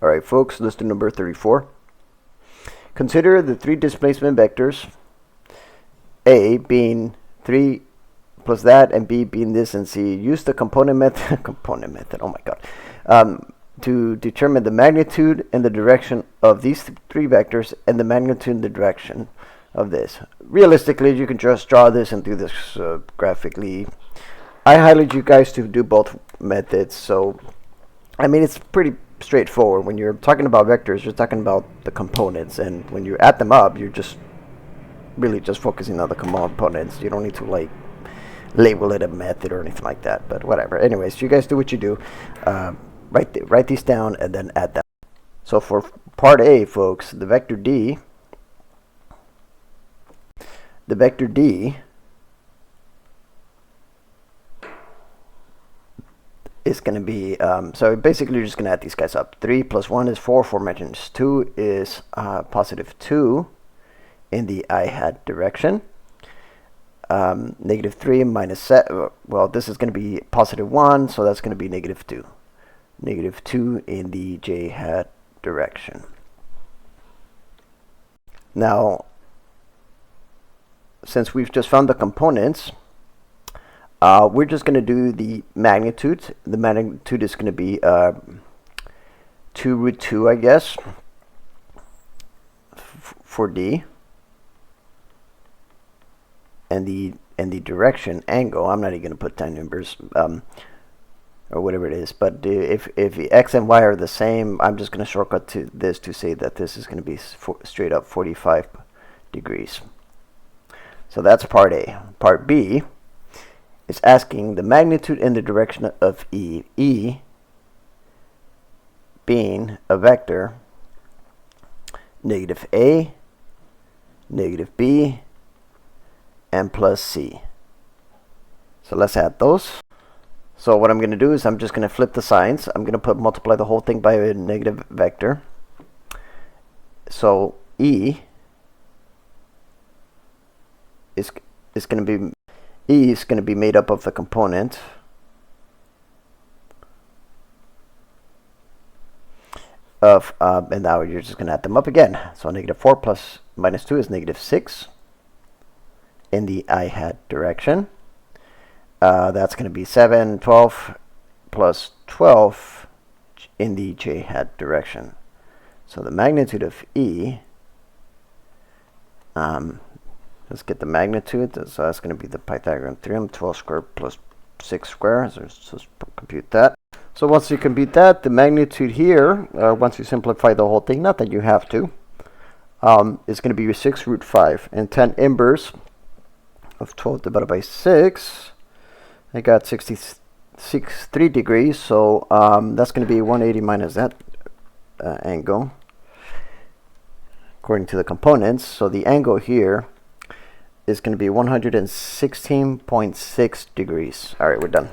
Alright folks, lesson number 34. Consider the three displacement vectors, A being 3 plus that, and B being this, and C. Use the component method, oh my god, to determine the magnitude and the direction of these three vectors and the magnitude and the direction of this. Realistically, you can just draw this and do this graphically. I highlight you guys to do both methods, so I mean it's pretty straightforward. When you're talking about vectors, you're talking about the components, and when you add them up, you're just really just focusing on the components. You don't need to like label it a method or anything like that, but whatever. Anyways, you guys do what you do. Write these down and then add them. So for part A, folks, the vector D is going to be, so basically you're just going to add these guys up. 3 plus 1 is 4, 4 minus 2 is positive 2 in the I hat direction. Negative 3 minus 7, well, this is going to be positive 1, so that's going to be negative 2. Negative 2 in the J hat direction. Now, since we've just found the components, we're just going to do the magnitude. The magnitude is going to be 2 root 2, I guess, for D. And the direction, angle, I'm not even going to put time numbers, or whatever it is. But if X and Y are the same, I'm just going to shortcut to this to say that this is going to be straight up 45 degrees. So that's part A. Part B is asking the magnitude and the direction of E. E being a vector, negative A, negative B, and plus C. So let's add those. So what I'm going to do is I'm just going to flip the signs. I'm going to multiply the whole thing by a negative vector. So E is going to be made up of the component of, and now you're just going to add them up again. So negative 4 plus minus 2 is negative 6 in the I hat direction. That's going to be 7, 12 plus 12 in the J hat direction. So the magnitude of E, let's get the magnitude. So that's going to be the Pythagorean theorem, 12 squared plus 6 squared. So let's compute that. So once you compute that, the magnitude here, once you simplify the whole thing, not that you have to, is going to be 6 root 5. And 10 inverse of 12 divided by 6, I got 63 degrees. So that's going to be 180 minus that angle, according to the components. So the angle here is going to be 116.6 degrees. All right, we're done.